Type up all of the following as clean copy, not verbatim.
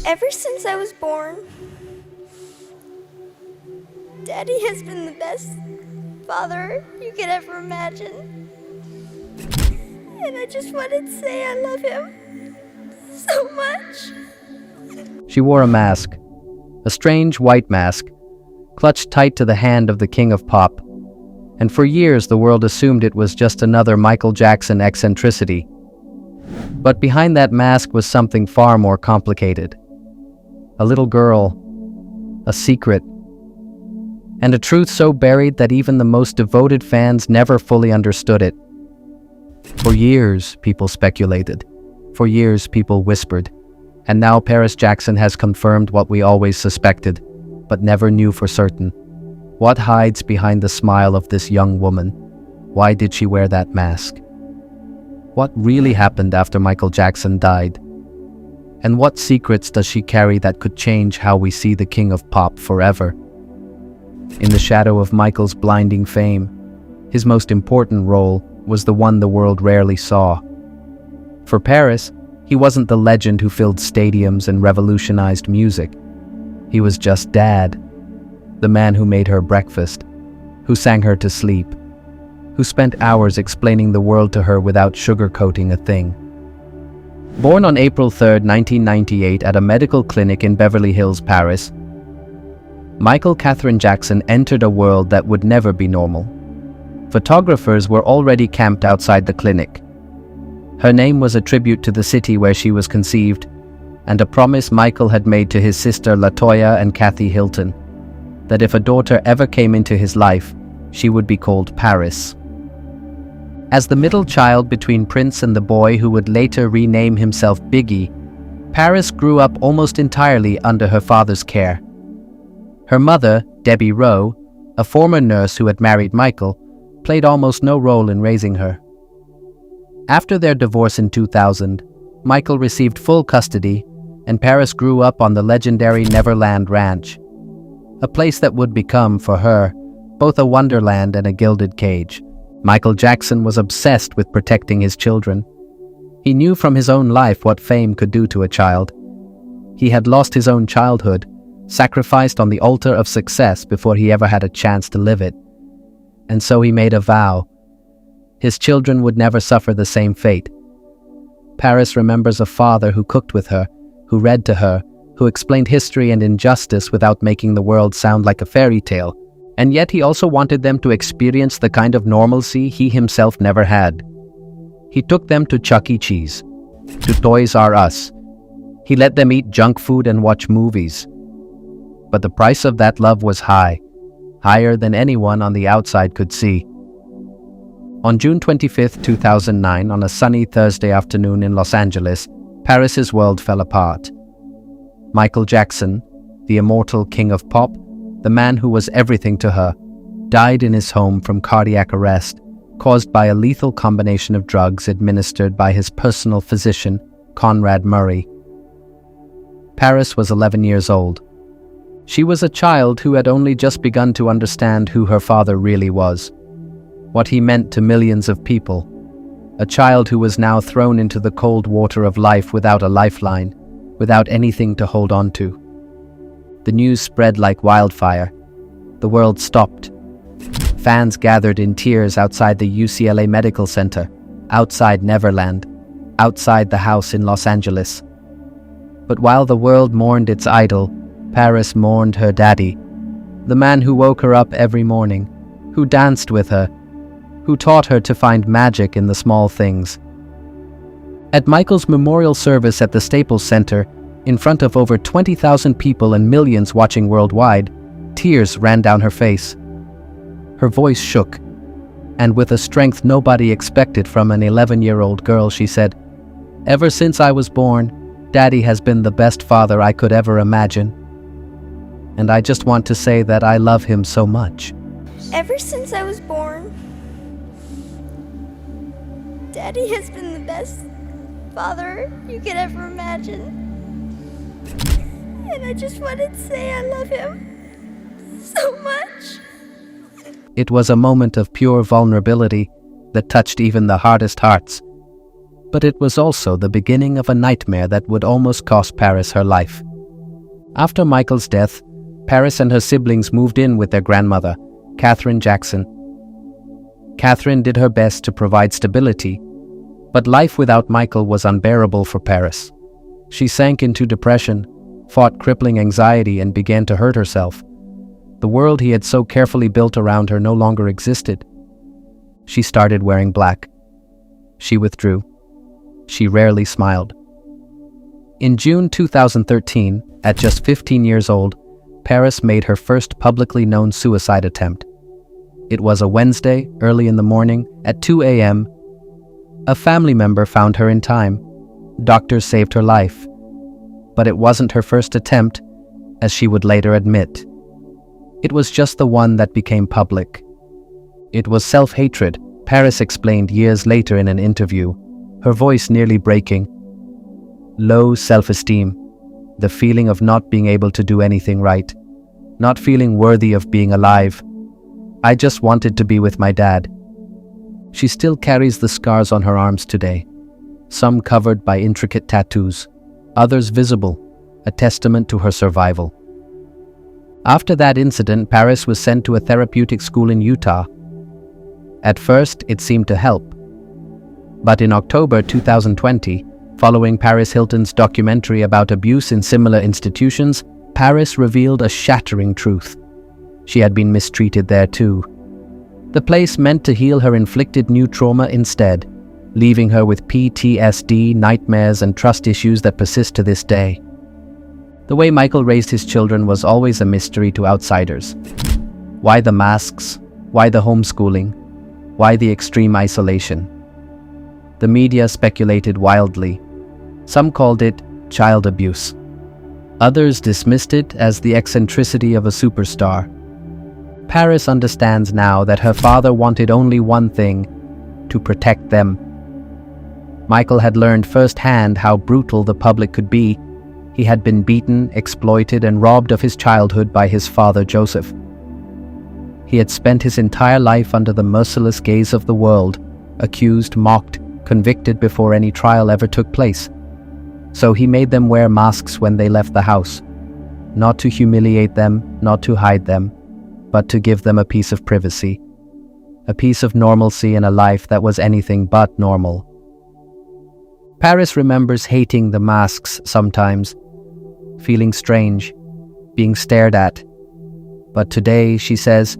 Ever since I was born, Daddy has been the best father you could ever imagine. And I just wanted to say I love him so much. She wore a mask, a strange white mask, clutched tight to the hand of the king of pop. And for years the world assumed it was just another Michael Jackson eccentricity. But behind that mask was something far more complicated. A little girl, a secret, and a truth so buried that even the most devoted fans never fully understood it. For years, people speculated. For years, people whispered. And now Paris Jackson has confirmed what we always suspected, but never knew for certain. What hides behind the smile of this young woman? Why did she wear that mask? What really happened after Michael Jackson died? And what secrets does she carry that could change how we see the king of pop forever? In the shadow of Michael's blinding fame, his most important role was the one the world rarely saw. For Paris, he wasn't the legend who filled stadiums and revolutionized music. He was just Dad, the man who made her breakfast, who sang her to sleep, who spent hours explaining the world to her without sugarcoating a thing. Born on April 3, 1998 at a medical clinic in Beverly Hills, Paris, Michael Catherine Jackson entered a world that would never be normal. Photographers were already camped outside the clinic. Her name was a tribute to the city where she was conceived, and a promise Michael had made to his sister LaToya and Kathy Hilton, that if a daughter ever came into his life, she would be called Paris. As the middle child between Prince and the boy who would later rename himself Biggie, Paris grew up almost entirely under her father's care. Her mother, Debbie Rowe, a former nurse who had married Michael, played almost no role in raising her. After their divorce in 2000, Michael received full custody, and Paris grew up on the legendary Neverland Ranch, a place that would become, for her, both a wonderland and a gilded cage. Michael Jackson was obsessed with protecting his children. He knew from his own life what fame could do to a child. He had lost his own childhood, sacrificed on the altar of success before he ever had a chance to live it. And so he made a vow. His children would never suffer the same fate. Paris remembers a father who cooked with her, who read to her, who explained history and injustice without making the world sound like a fairy tale. And yet he also wanted them to experience the kind of normalcy he himself never had. He took them to Chuck E. Cheese, to Toys R Us. He let them eat junk food and watch movies. But the price of that love was high, higher than anyone on the outside could see. On June 25, 2009, on a sunny Thursday afternoon in Los Angeles, Paris's world fell apart. Michael Jackson, the immortal king of pop, the man who was everything to her, died in his home from cardiac arrest, caused by a lethal combination of drugs administered by his personal physician, Conrad Murray. Paris was 11 years old. She was a child who had only just begun to understand who her father really was, what he meant to millions of people, a child who was now thrown into the cold water of life without a lifeline, without anything to hold on to. The news spread like wildfire. The world stopped. Fans gathered in tears outside the UCLA Medical Center, outside Neverland, outside the house in Los Angeles. But while the world mourned its idol, Paris mourned her daddy, the man who woke her up every morning, who danced with her, who taught her to find magic in the small things. At Michael's memorial service at the Staples Center, in front of over 20,000 people and millions watching worldwide, tears ran down her face. Her voice shook, and with a strength nobody expected from an 11-year-old girl, she said, "Ever since I was born, Daddy has been the best father I could ever imagine. And I just want to say that I love him so much." Ever since I was born, Daddy has been the best father you could ever imagine. And I just wanted to say I love him so much. It was a moment of pure vulnerability that touched even the hardest hearts. But it was also the beginning of a nightmare that would almost cost Paris her life. After Michael's death, Paris and her siblings moved in with their grandmother, Catherine Jackson. Catherine did her best to provide stability, but life without Michael was unbearable for Paris. She sank into depression, fought crippling anxiety, and began to hurt herself. The world he had so carefully built around her no longer existed. She started wearing black. She withdrew. She rarely smiled. In June 2013, at just 15 years old, Paris made her first publicly known suicide attempt. It was a Wednesday, early in the morning, at 2 a.m. A family member found her in time. Doctors saved her life. But it wasn't her first attempt, as she would later admit. It was just the one that became public. It was self-hatred, Paris explained years later in an interview, her voice nearly breaking. Low self-esteem, the feeling of not being able to do anything right, not feeling worthy of being alive. I just wanted to be with my dad. She still carries the scars on her arms today, some covered by intricate tattoos, others visible, a testament to her survival. After that incident, Paris was sent to a therapeutic school in Utah. At first, it seemed to help. But in October 2020, following Paris Hilton's documentary about abuse in similar institutions, Paris revealed a shattering truth. She had been mistreated there too. The place meant to heal her inflicted new trauma instead, leaving her with PTSD, nightmares, and trust issues that persist to this day. The way Michael raised his children was always a mystery to outsiders. Why the masks? Why the homeschooling? Why the extreme isolation? The media speculated wildly. Some called it child abuse. Others dismissed it as the eccentricity of a superstar. Paris understands now that her father wanted only one thing: to protect them. Michael had learned firsthand how brutal the public could be. He had been beaten, exploited, and robbed of his childhood by his father, Joseph. He had spent his entire life under the merciless gaze of the world, accused, mocked, convicted before any trial ever took place. So he made them wear masks when they left the house, not to humiliate them, not to hide them, but to give them a piece of privacy, a piece of normalcy in a life that was anything but normal. Paris remembers hating the masks sometimes, feeling strange, being stared at. But today, she says,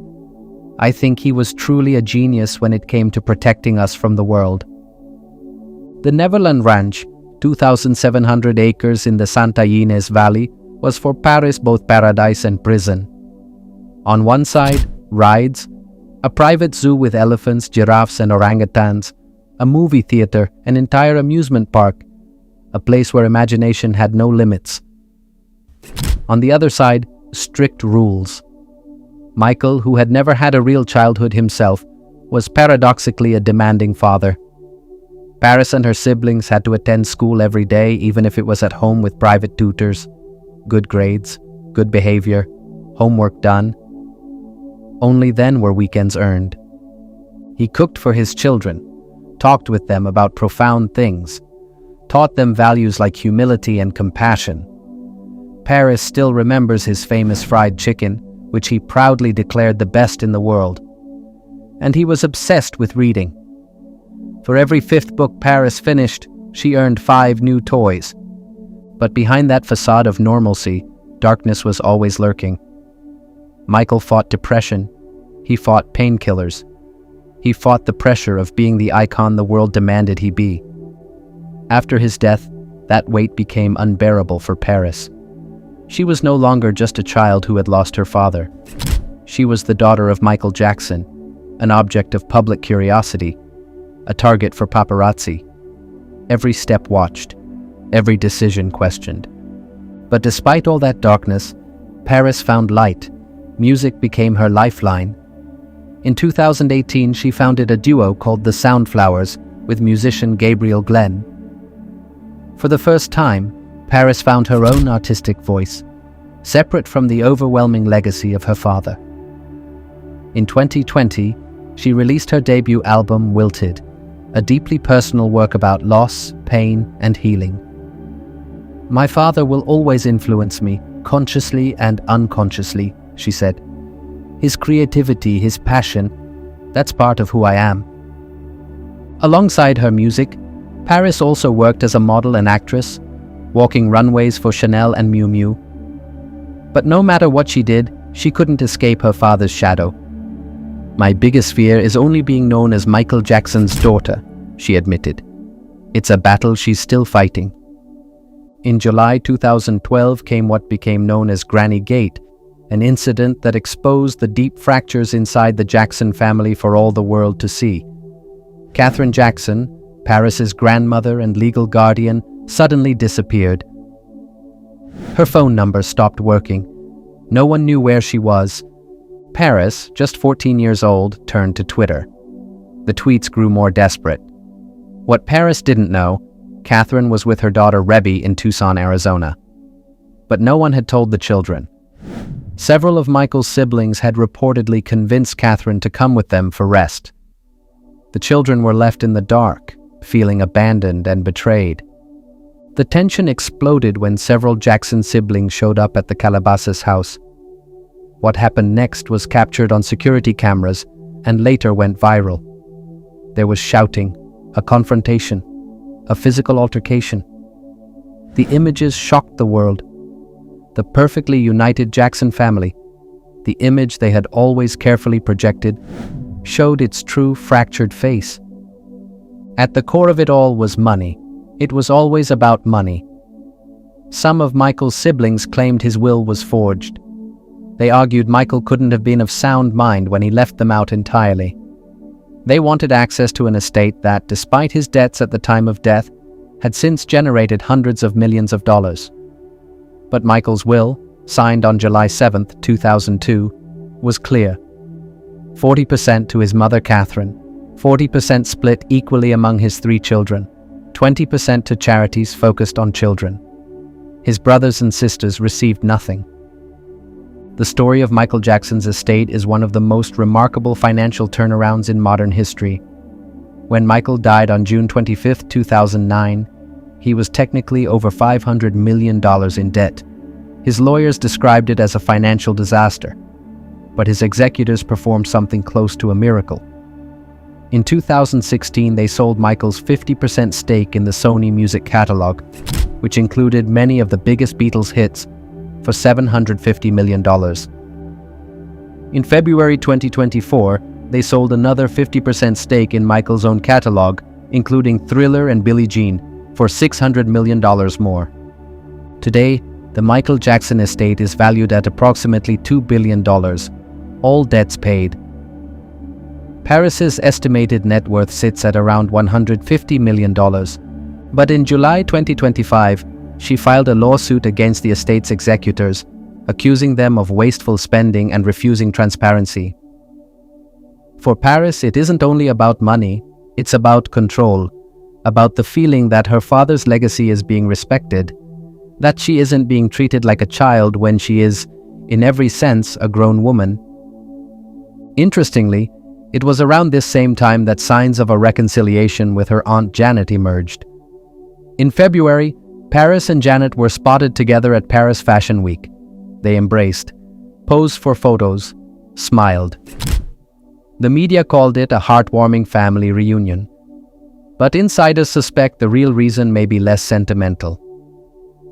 I think he was truly a genius when it came to protecting us from the world. The Neverland Ranch, 2,700 acres in the Santa Ynez Valley, was for Paris both paradise and prison. On one side, rides, a private zoo with elephants, giraffes, and orangutans, a movie theater, an entire amusement park, a place where imagination had no limits. On the other side, strict rules. Michael, who had never had a real childhood himself, was paradoxically a demanding father. Paris and her siblings had to attend school every day, even if it was at home with private tutors. Good grades, good behavior, homework done. Only then were weekends earned. He cooked for his children, talked with them about profound things, taught them values like humility and compassion. Paris still remembers his famous fried chicken, which he proudly declared the best in the world. And he was obsessed with reading. For every 5th book Paris finished, she earned 5 new toys. But behind that facade of normalcy, darkness was always lurking. Michael fought depression. He fought painkillers. He fought the pressure of being the icon the world demanded he be. After his death, that weight became unbearable for Paris. She was no longer just a child who had lost her father. She was the daughter of Michael Jackson, an object of public curiosity, a target for paparazzi. Every step watched, every decision questioned. But despite all that darkness, Paris found light. Music became her lifeline. In 2018, she founded a duo called the Soundflowers with musician Gabriel Glenn. For the first time, Paris found her own artistic voice, separate from the overwhelming legacy of her father. In 2020, she released her debut album, Wilted, a deeply personal work about loss, pain, and healing. My father will always influence me, consciously and unconsciously, she said. His creativity, his passion, that's part of who I am. Alongside her music, Paris also worked as a model and actress, walking runways for Chanel and Miu Miu. But no matter what she did, she couldn't escape her father's shadow. My biggest fear is only being known as Michael Jackson's daughter, she admitted. It's a battle she's still fighting. In July 2012 came what became known as Granny Gate, an incident that exposed the deep fractures inside the Jackson family for all the world to see. Katherine Jackson, Paris's grandmother and legal guardian, suddenly disappeared. Her phone number stopped working. No one knew where she was. Paris, just 14 years old, turned to Twitter. The tweets grew more desperate. What Paris didn't know, Katherine was with her daughter Rebby in Tucson, Arizona. But no one had told the children. Several of Michael's siblings had reportedly convinced Katherine to come with them for rest. The children were left in the dark, feeling abandoned and betrayed. The tension exploded when several Jackson siblings showed up at the Calabasas house. What happened next was captured on security cameras and later went viral. There was shouting, a confrontation, a physical altercation. The images shocked the world. The perfectly united Jackson family, the image they had always carefully projected, showed its true fractured face. At the core of it all was money. It was always about money. Some of Michael's siblings claimed his will was forged. They argued Michael couldn't have been of sound mind when he left them out entirely. They wanted access to an estate that, despite his debts at the time of death, had since generated hundreds of millions of dollars. But Michael's will, signed on July 7, 2002, was clear. 40% to his mother Katherine, 40% split equally among his 3 children, 20% to charities focused on children. His brothers and sisters received nothing. The story of Michael Jackson's estate is one of the most remarkable financial turnarounds in modern history. When Michael died on June 25, 2009, he was technically over $500 million in debt. His lawyers described it as a financial disaster, but his executors performed something close to a miracle. In 2016, they sold Michael's 50% stake in the Sony music catalog, which included many of the biggest Beatles hits, for $750 million. In February 2024, they sold another 50% stake in Michael's own catalog, including Thriller and Billie Jean, for $600 million more. Today, the Michael Jackson estate is valued at approximately $2 billion, all debts paid. Paris's estimated net worth sits at around $150 million, but in July 2025, she filed a lawsuit against the estate's executors, accusing them of wasteful spending and refusing transparency. For Paris, it isn't only about money, it's about control, about the feeling that her father's legacy is being respected, that she isn't being treated like a child when she is, in every sense, a grown woman. Interestingly, it was around this same time that signs of a reconciliation with her aunt Janet emerged. In February, Paris and Janet were spotted together at Paris Fashion Week. They embraced, posed for photos, smiled. The media called it a heartwarming family reunion. But insiders suspect the real reason may be less sentimental.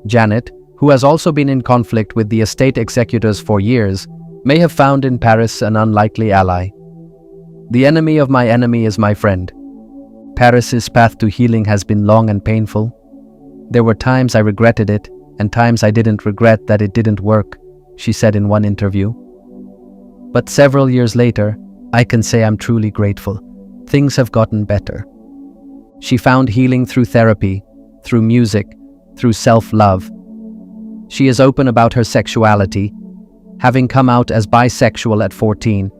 Janet, who has also been in conflict with the estate executors for years, may have found in Paris an unlikely ally. The enemy of my enemy is my friend. Paris's path to healing has been long and painful. There were times I regretted it, and times I didn't regret that it didn't work, she said in one interview. But several years later, I can say I'm truly grateful. Things have gotten better. She found healing through therapy, through music, through self-love. She is open about her sexuality, having come out as bisexual at 14.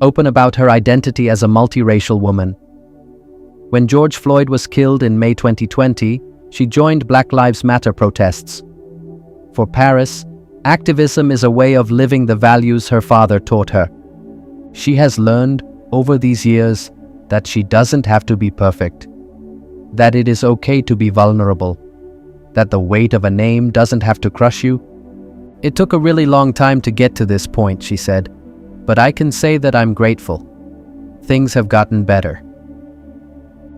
Open about her identity as a multiracial woman. When George Floyd was killed in May 2020, she joined Black Lives Matter protests. For Paris, activism is a way of living the values her father taught her. She has learned, over these years, that she doesn't have to be perfect, that it is okay to be vulnerable, that the weight of a name doesn't have to crush you, "It took a really long time to get to this point," she said, "but I can say that I'm grateful. Things have gotten better."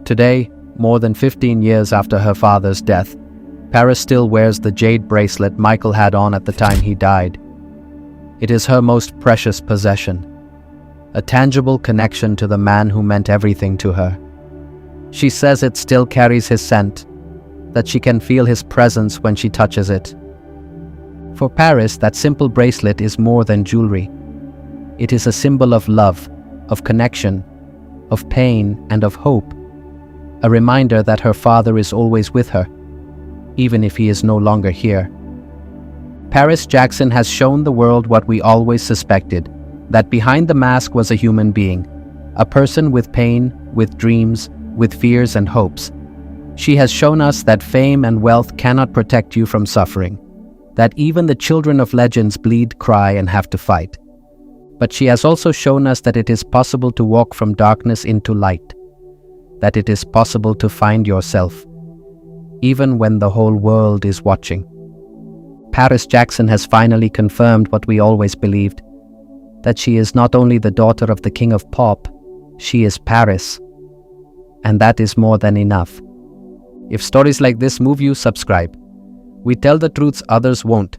Today, more than 15 years after her father's death, Paris still wears the jade bracelet Michael had on at the time he died. It is her most precious possession, a tangible connection to the man who meant everything to her. She says it still carries his scent, that she can feel his presence when she touches it. For Paris, that simple bracelet is more than jewelry. It is a symbol of love, of connection, of pain, and of hope. A reminder that her father is always with her, even if he is no longer here. Paris Jackson has shown the world what we always suspected, that behind the mask was a human being, a person with pain, with dreams, with fears and hopes. She has shown us that fame and wealth cannot protect you from suffering, that even the children of legends bleed, cry, and have to fight. But she has also shown us that it is possible to walk from darkness into light, that it is possible to find yourself, even when the whole world is watching. Paris Jackson has finally confirmed what we always believed, that she is not only the daughter of the King of Pop, she is Paris. And that is more than enough. If stories like this move you, subscribe. We tell the truths others won't,